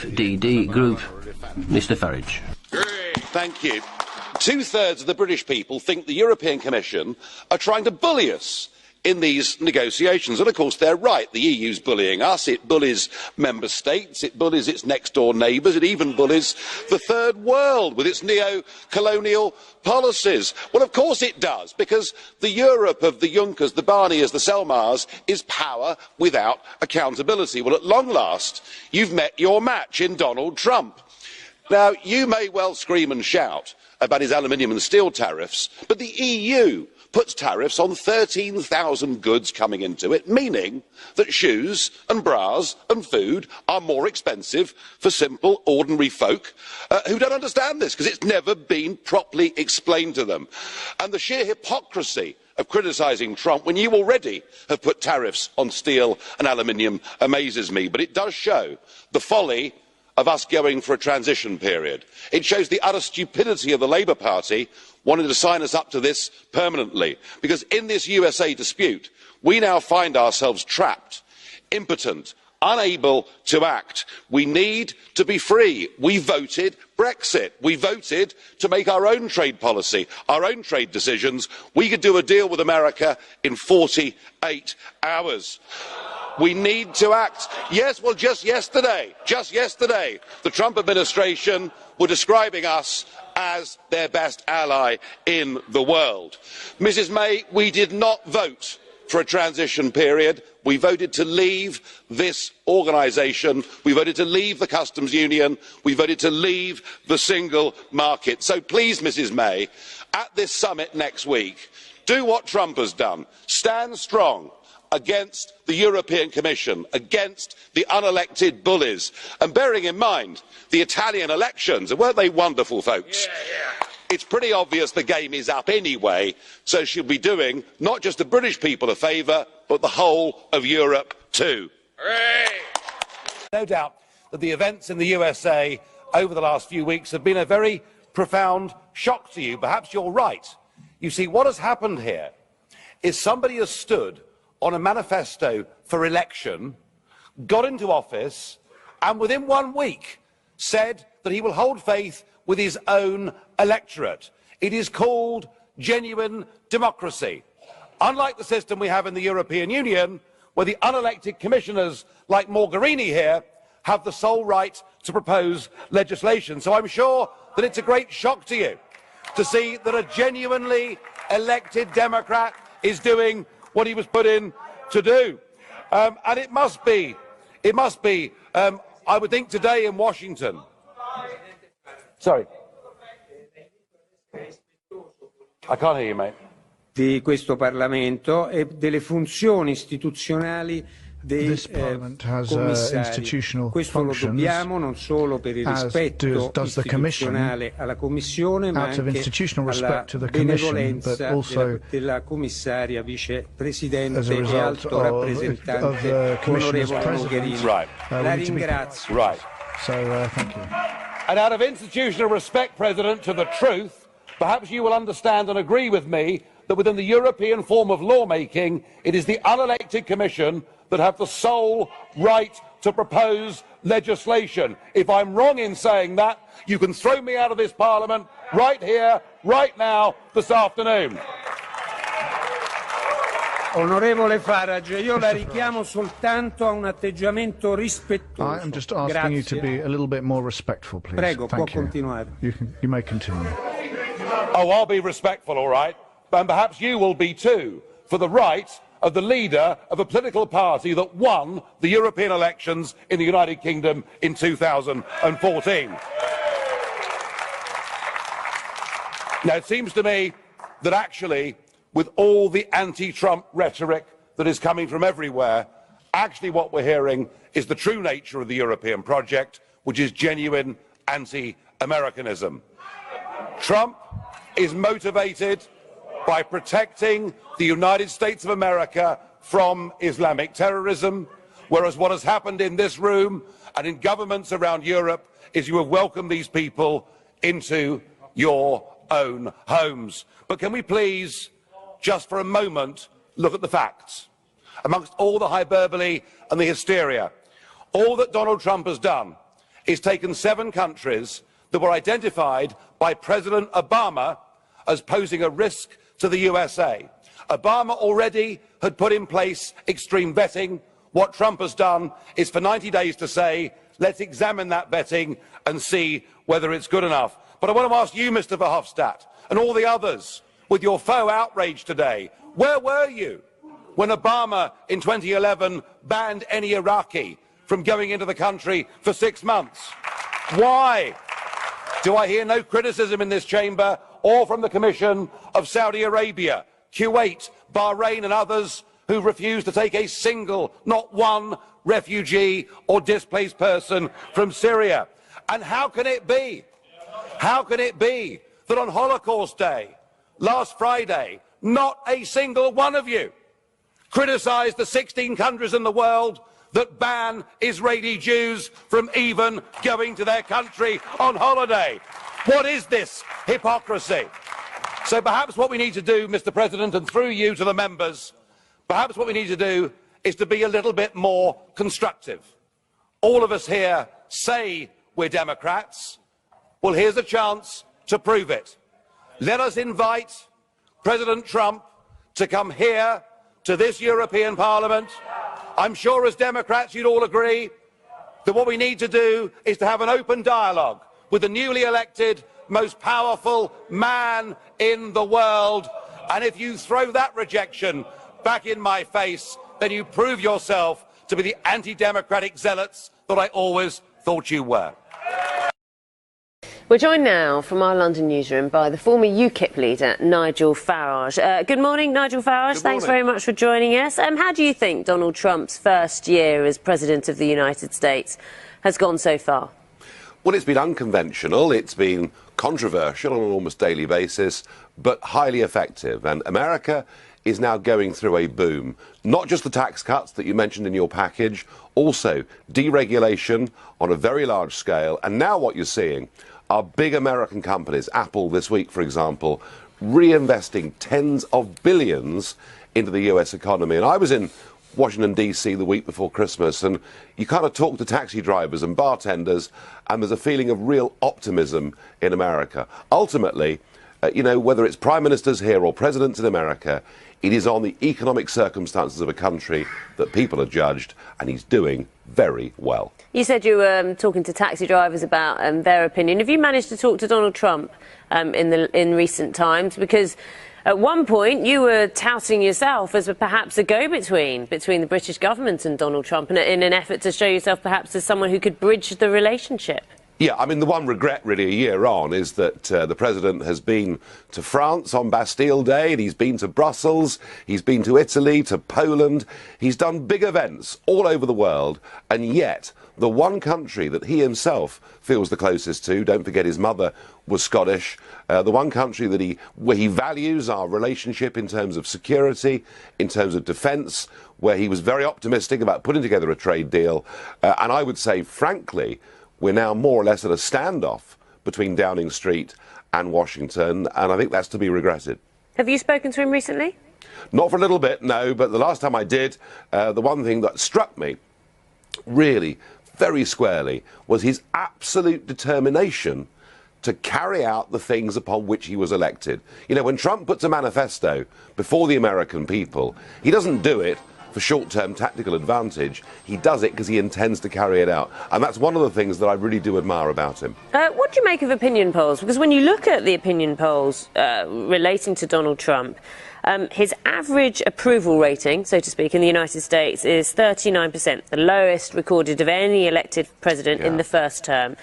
DD Group, Mr Farage. Thank you. 2/3 of the British people think the European Commission are trying to bully us in these negotiations. And of course they're right. The EU's bullying us, it bullies member states, it bullies its next door neighbours, it even bullies the third world with its neo-colonial policies. Well, of course it does, because the Europe of the Junckers, the Barniers, the Selmayrs is power without accountability. Well, at long last, you've met your match in Donald Trump. Now, you may well scream and shout about his aluminium and steel tariffs, but the EU puts tariffs on 13,000 goods coming into it, meaning that shoes and bras and food are more expensive for simple, ordinary folk who don't understand this, because it's never been properly explained to them. And the sheer hypocrisy of criticising Trump when you already have put tariffs on steel and aluminium amazes me, but it does show the folly of us going for a transition period. It shows the utter stupidity of the Labour Party wanting to sign us up to this permanently, because in this USA dispute we now find ourselves trapped, impotent, unable to act. We need to be free. We voted Brexit. We voted to make our own trade policy, our own trade decisions. We could do a deal with America in 48 hours. We need to act. Yes, well, just yesterday, the Trump administration were describing us as their best ally in the world. Mrs May, we did not vote for a transition period. We voted to leave this organisation. We voted to leave the customs union. We voted to leave the single market. So please, Mrs May, at this summit next week, do what Trump has done. Stand strong against the European Commission, against the unelected bullies, and bearing in mind the Italian elections, and weren't they wonderful, folks? Yeah. It's pretty obvious the game is up anyway, so she'll be doing not just the British people a favour, but the whole of Europe too. Hooray! No doubt that the events in the USA over the last few weeks have been a very profound shock to you. Perhaps you're right. You see, what has happened here is somebody has stood on a manifesto for election, got into office, and within 1 week said that he will hold faith with his own electorate. It is called genuine democracy. Unlike the system we have in the European Union, where the unelected commissioners like Mogherini here have the sole right to propose legislation. So I'm sure that it's a great shock to you to see that a genuinely elected Democrat is doing what he was put in to do. And it must be, I would think today in Washington. Sorry. I can't hear you, mate. Di questo Parlamento e delle funzioni istituzionali dei commissari. Questo lo dobbiamo non solo per il rispetto istituzionale alla Commissione, ma anche alla benevolenza della commissaria vicepresidente e alto rappresentante onorevole Mogherini. La ringrazio. And out of institutional respect, President, to the truth, perhaps you will understand and agree with me that within the European form of lawmaking, it is the unelected Commission that have the sole right to propose legislation. If I'm wrong in saying that, you can throw me out of this Parliament right here, right now, this afternoon. Onorevole Farage, io la richiamo soltanto a un atteggiamento rispettoso. I am just asking you to be a little bit more respectful, please. Prego, può continuare. You may continue. Oh, I'll be respectful, all right, and perhaps you will be too, for the right of the leader of a political party that won the European elections in the United Kingdom in 2014. Now, it seems to me that actually, with all the anti-Trump rhetoric that is coming from everywhere, actually what we're hearing is the true nature of the European project, which is genuine anti-Americanism. Trump is motivated by protecting the United States of America from Islamic terrorism, whereas what has happened in this room and in governments around Europe is you have welcomed these people into your own homes. But can we please, just for a moment, look at the facts? Amongst all the hyperbole and the hysteria, all that Donald Trump has done is taken 7 countries that were identified by President Obama as posing a risk to the USA. Obama already had put in place extreme vetting. What Trump has done is for 90 days to say, let's examine that vetting and see whether it's good enough. But I want to ask you, Mr. Verhofstadt, and all the others, with your faux outrage today, where were you when Obama in 2011 banned any Iraqi from going into the country for 6 months? Why do I hear no criticism in this chamber or from the Commission of Saudi Arabia, Kuwait, Bahrain and others who refuse to take a single, not one, refugee or displaced person from Syria? And how can it be that on Holocaust Day, last Friday, not a single one of you criticised the 16 countries in the world that ban Israeli Jews from even going to their country on holiday? What is this hypocrisy? So perhaps what we need to do, Mr. President, and through you to the members, perhaps what we need to do is to be a little bit more constructive. All of us here say we're Democrats. Well, here's a chance to prove it. Let us invite President Trump to come here to this European Parliament. I'm sure as Democrats you'd all agree that what we need to do is to have an open dialogue with the newly elected, most powerful man in the world. And if you throw that rejection back in my face, then you prove yourself to be the anti-democratic zealots that I always thought you were. We're joined now from our London newsroom by the former UKIP leader, Nigel Farage. Good morning, Nigel Farage. Thanks very much for joining us. How do you think Donald Trump's first year as President of the United States has gone so far? Well, it's been unconventional, it's been controversial on an almost daily basis, but highly effective. And America is now going through a boom. Not just the tax cuts that you mentioned in your package, also deregulation on a very large scale. And now what you're seeing are big American companies, Apple this week, for example, reinvesting tens of billions into the US economy. And I was in Washington, D.C. the week before Christmas, and you kind of talk to taxi drivers and bartenders, and there's a feeling of real optimism in America. Ultimately, you know, whether it's prime ministers here or presidents in America, it is on the economic circumstances of a country that people are judged, and he's doing very well. You said you were talking to taxi drivers about their opinion. Have you managed to talk to Donald Trump in recent times? Because at one point you were touting yourself as perhaps a go-between between the British government and Donald Trump in an effort to show yourself perhaps as someone who could bridge the relationship. Yeah, I mean, the one regret really a year on is that the President has been to France on Bastille Day, and he's been to Brussels, he's been to Italy, to Poland. He's done big events all over the world, and yet the one country that he himself feels the closest to, don't forget his mother was Scottish, the one country that where he values our relationship in terms of security, in terms of defence, where he was very optimistic about putting together a trade deal, and I would say, frankly, we're now more or less at a standoff between Downing Street and Washington, and I think that's to be regretted. Have you spoken to him recently? Not for a little bit, no, but the last time I did, the one thing that struck me really very squarely was his absolute determination to carry out the things upon which he was elected. You know, when Trump puts a manifesto before the American people, he doesn't do it for short-term tactical advantage. He does it because he intends to carry it out. And that's one of the things that I really do admire about him. What do you make of opinion polls? Because when you look at the opinion polls relating to Donald Trump, his average approval rating, so to speak, in the United States is 39%, the lowest recorded of any elected president in the first term.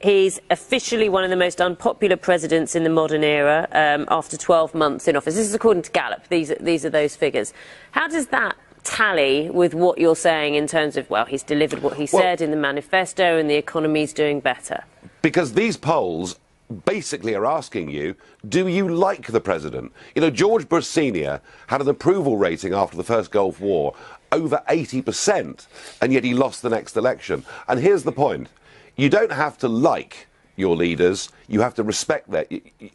He's officially one of the most unpopular presidents in the modern era after 12 months in office. This is according to Gallup. These are those figures. How does that tally with what you're saying in terms of, well, he's delivered what he said in the manifesto and the economy's doing better? Because these polls basically are asking you, do you like the president? You know, George Bush Sr. had an approval rating after the first Gulf War over 80%, and yet he lost the next election. And here's the point. You don't have to like your leaders, you have to respect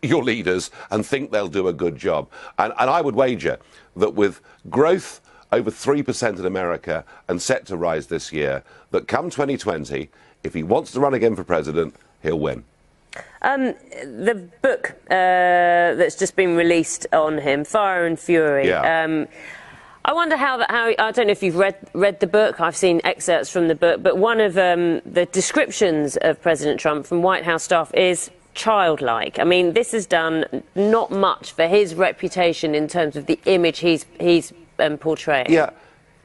your leaders and think they'll do a good job. And I would wager that with growth over 3% in America and set to rise this year, that come 2020, If he wants to run again for president, he'll win. The book that's just been released on him, Fire and Fury. Yeah. I wonder how I don't know if you've read the book. I've seen excerpts from the book, but one of the descriptions of President Trump from White House staff is childlike. I mean, this has done not much for his reputation in terms of the image he's portraying. Yeah.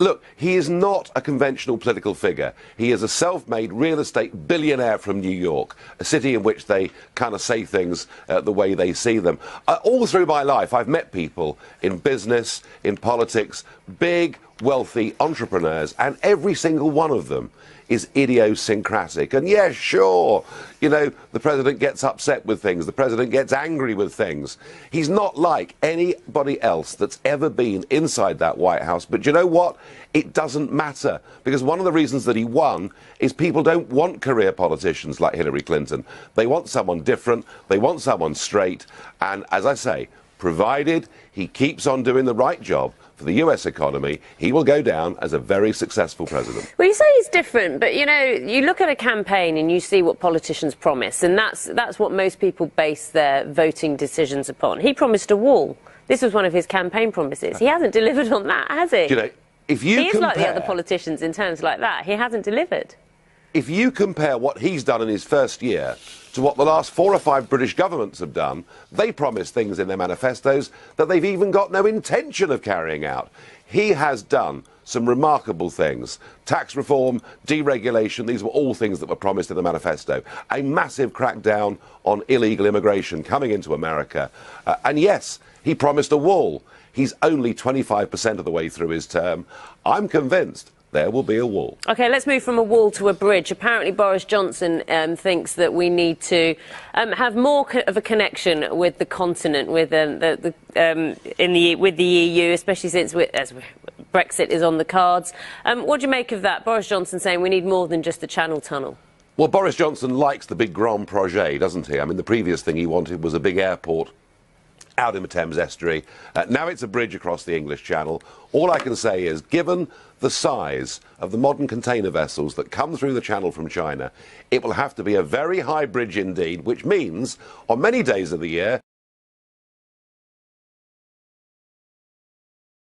Look, he is not a conventional political figure. He is a self-made real estate billionaire from New York, a city in which they kind of say things the way they see them. All through my life, I've met people in business, in politics, big, wealthy entrepreneurs, and every single one of them is idiosyncratic. And yes, sure, you know, the president gets upset with things, the president gets angry with things. He's not like anybody else that's ever been inside that White House. But you know what? It doesn't matter, because one of the reasons that he won is people don't want career politicians like Hillary Clinton. They want someone different, they want someone straight, and as I say, provided he keeps on doing the right job for the US economy, he will go down as a very successful president. Well, you say he's different, but you know, you look at a campaign and you see what politicians promise, and that's what most people base their voting decisions upon. He promised a wall. This was one of his campaign promises. He hasn't delivered on that, has he? You know, if you he is like the other politicians in terms like that. He hasn't delivered. If you compare what he's done in his first year to what the last 4 or 5 British governments have done, they promise things in their manifestos that they've even got no intention of carrying out. He has done some remarkable things. Tax reform, deregulation, these were all things that were promised in the manifesto. A massive crackdown on illegal immigration coming into America. And yes, he promised a wall. He's only 25% of the way through his term. I'm convinced there will be a wall. OK, let's move from a wall to a bridge. Apparently Boris Johnson thinks that we need to have more of a connection with the continent, with the EU, especially since Brexit is on the cards. What do you make of that? Boris Johnson saying we need more than just the Channel Tunnel. Well, Boris Johnson likes the big grand projet, doesn't he? I mean, the previous thing he wanted was a big airport out in the Thames estuary. Now it's a bridge across the English Channel. All I can say is, given the size of the modern container vessels that come through the Channel from China, it will have to be a very high bridge indeed, which means on many days of the year